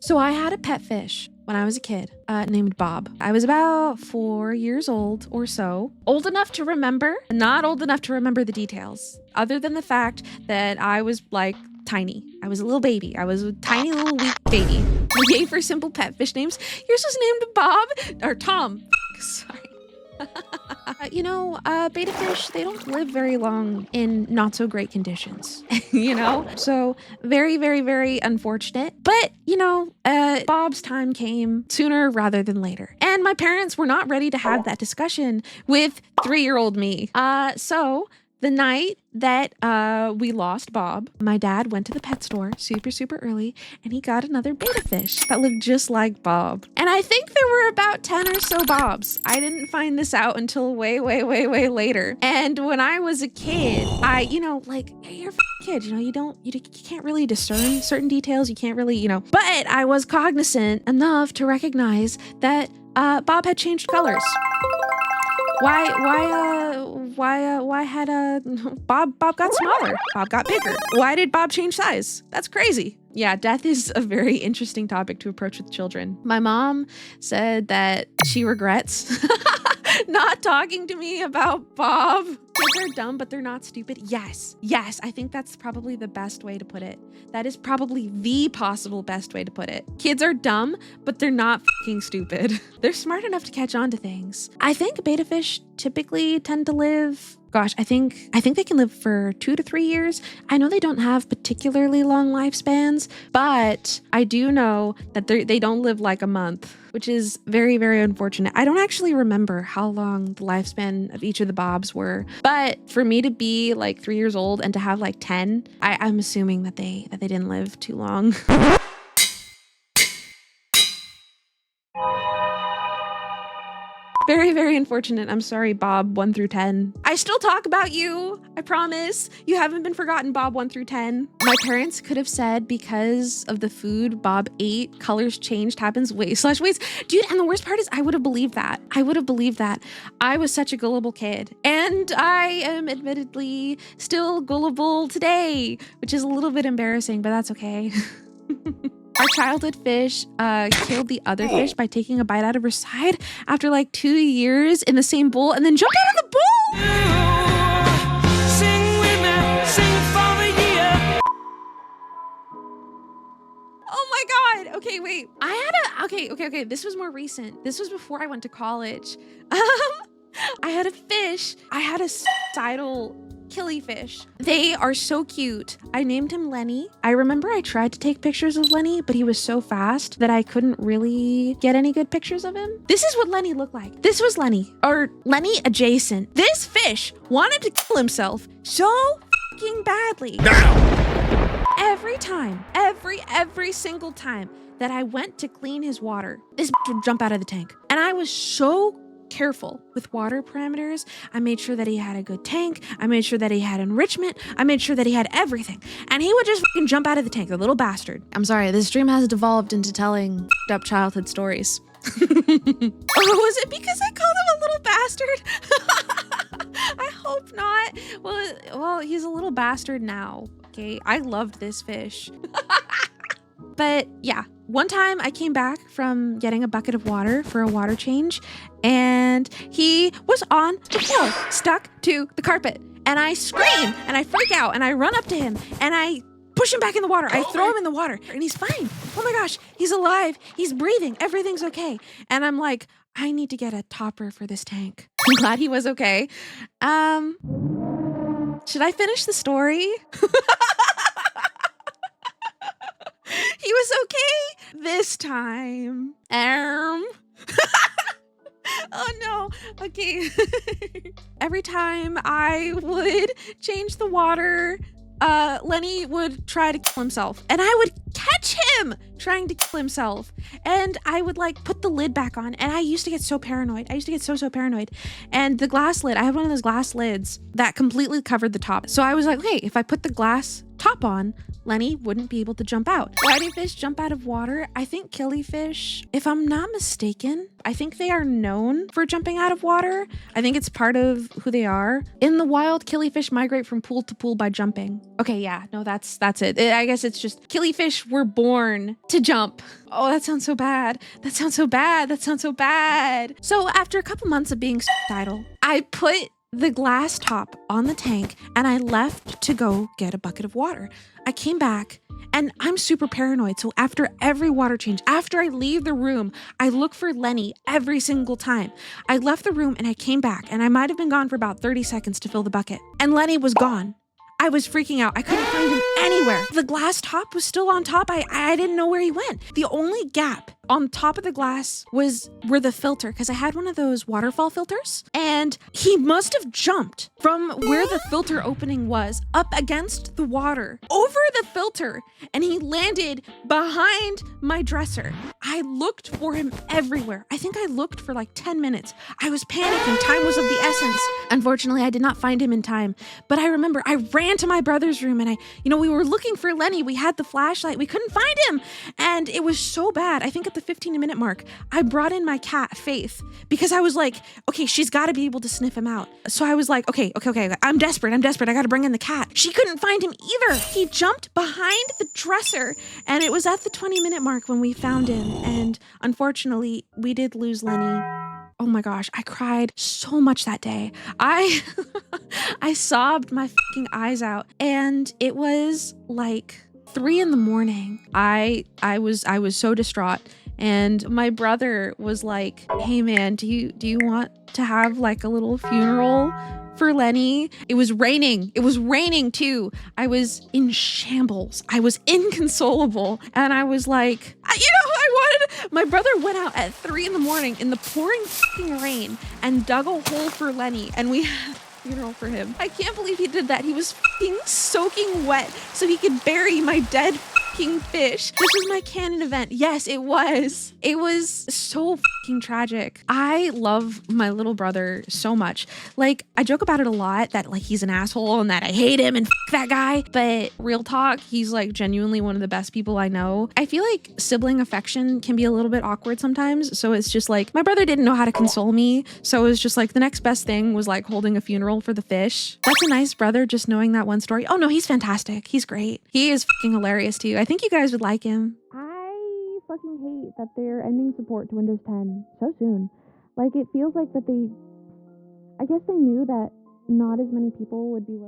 So I had a pet fish when I was a kid named Bob. I was about 4 years old or so. Old enough to remember, not old enough to remember the details, other than the fact that I was like tiny. I was a little baby. I was a tiny little weak baby. We gave her simple pet fish names. Yours was named Bob or Tom. Sorry. Betta fish, they don't live very long in not so great conditions, So very, very, very unfortunate. But, Bob's time came sooner rather than later. And my parents were not ready to have that discussion with 3-year-old me. So the night that we lost Bob, my dad went to the pet store super, super early, and he got another betta fish that looked just like Bob. And I think there were about 10 or so Bobs. I didn't find this out until way, way, way, way later. And when I was a kid, you're a kid, you can't really discern certain details. You can't really, but I was cognizant enough to recognize that Bob had changed colors. Why had Bob got smaller? Bob got bigger. Why did Bob change size? That's crazy. Yeah, death is a very interesting topic to approach with children. My mom said that she regrets not talking to me about Bob. Kids are dumb, but they're not stupid. Yes, I think that's probably the best way to put it. That is probably the possible best way to put it. Kids are dumb, but they're not fucking stupid. They're smart enough to catch on to things. I think betta fish typically tend to live, I think they can live for 2 to 3 years. I know they don't have particularly long lifespans, but I do know that they don't live like a month, which is very, very unfortunate. I don't actually remember how long the lifespan of each of the Bobs were, but for me to be like 3 years old and to have like 10, I'm assuming that they didn't live too long. Very, very unfortunate. I'm sorry, Bob 1 through 10. I still talk about you. I promise. You haven't been forgotten, Bob 1 through 10. My parents could have said because of the food Bob ate, colors changed, happens ways. Dude, and the worst part is I would have believed that. I was such a gullible kid. And I am admittedly still gullible today, which is a little bit embarrassing, but that's okay. Our childhood fish killed the other fish by taking a bite out of her side after like 2 years in the same bowl and then jumped out of the bowl. Sing with me, sing for the year. Oh my God. Okay, wait. Okay. This was more recent. This was before I went to college. I had a fish. I had a suicidal killifish. They are so cute. I named him Lenny. I remember I tried to take pictures of Lenny, but he was so fast that I couldn't really get any good pictures of him. This is what Lenny looked like. This was Lenny, or Lenny adjacent. This fish wanted to kill himself so fucking badly. Every time, every single time that I went to clean his water, this would jump out of the tank. And I was so careful with water parameters. I made sure that he had a good tank. I made sure that he had enrichment. I made sure that he had everything. And he would just fucking jump out of the tank, the little bastard. I'm sorry, this stream has devolved into telling up childhood stories. Oh, was it because I called him a little bastard? I hope not. Well, he's a little bastard now, okay? I loved this fish. But yeah, one time I came back from getting a bucket of water for a water change, and he was on the floor, stuck to the carpet. And I scream, and I freak out, and I run up to him, and I push him back in the water. I throw him in the water, and he's fine. Oh my gosh, he's alive. He's breathing. Everything's okay. And I'm like, I need to get a topper for this tank. I'm glad he was okay. Should I finish the story? He was okay this time. Oh no. Okay. Every time I would change the water, Lenny would try to kill himself, and I would catch him trying to kill himself, and I would like put the lid back on, and I used to get so paranoid. So paranoid. And the glass lid, I had one of those glass lids that completely covered the top. So I was like, okay, if I put the glass top on, Lenny wouldn't be able to jump out. Why do fish jump out of water? I think killifish, if I'm not mistaken, I think they are known for jumping out of water. I think it's part of who they are. In the wild, killifish migrate from pool to pool by jumping. Okay, yeah, no, that's it. I guess it's just killifish were born to jump. Oh, that sounds so bad. That sounds so bad. That sounds so bad. So after a couple months of being suicidal, I put the glass top on the tank and I left to go get a bucket of water. I came back and I'm super paranoid. So after every water change, after I leave the room, I look for Lenny every single time. I left the room and I came back and I might have been gone for about 30 seconds to fill the bucket. And Lenny was gone. I was freaking out. I couldn't find him anywhere. The glass top was still on top. I didn't know where he went. The only gap on top of the glass was where the filter, because I had one of those waterfall filters, and he must have jumped from where the filter opening was up against the water over the filter, and he landed behind my dresser. I looked for him everywhere. I think I looked for like 10 minutes. I was panicking. Time was of the essence. Unfortunately, I did not find him in time, but I remember I ran to my brother's room and we were looking for Lenny. We had the flashlight. We couldn't find him, and it was so bad. I think at the 15-minute mark, I brought in my cat, Faith, because I was like, okay, she's got to be able to sniff him out. So I was like, okay. I'm desperate. I got to bring in the cat. She couldn't find him either. He jumped behind the dresser, and it was at the 20-minute mark when we found him. And unfortunately, we did lose Lenny. Oh my gosh, I cried so much that day. I sobbed my fucking eyes out, and it was like 3 a.m. I was so distraught. And my brother was like, hey man, do you want to have like a little funeral for Lenny? It was raining. It was raining too. I was in shambles. I was inconsolable. And I was like, my brother went out at 3 a.m. in the pouring fucking rain and dug a hole for Lenny. And we had a funeral for him. I can't believe he did that. He was fucking soaking wet so he could bury my dead fucking fish. This was my canon event. Yes, it was. It was so fucking tragic. I love my little brother so much. Like, I joke about it a lot that like he's an asshole and that I hate him and that guy. But real talk, he's like genuinely one of the best people I know. I feel like sibling affection can be a little bit awkward sometimes. So it's just like, my brother didn't know how to console me. So it was just like the next best thing was like holding a funeral for the fish. That's a nice brother, just knowing that one story. Oh no, he's fantastic. He's great. He is fucking hilarious too. I think you guys would like him. I fucking hate that they're ending support to Windows 10 so soon. Like, it feels like that I guess they knew that not as many people would be willing.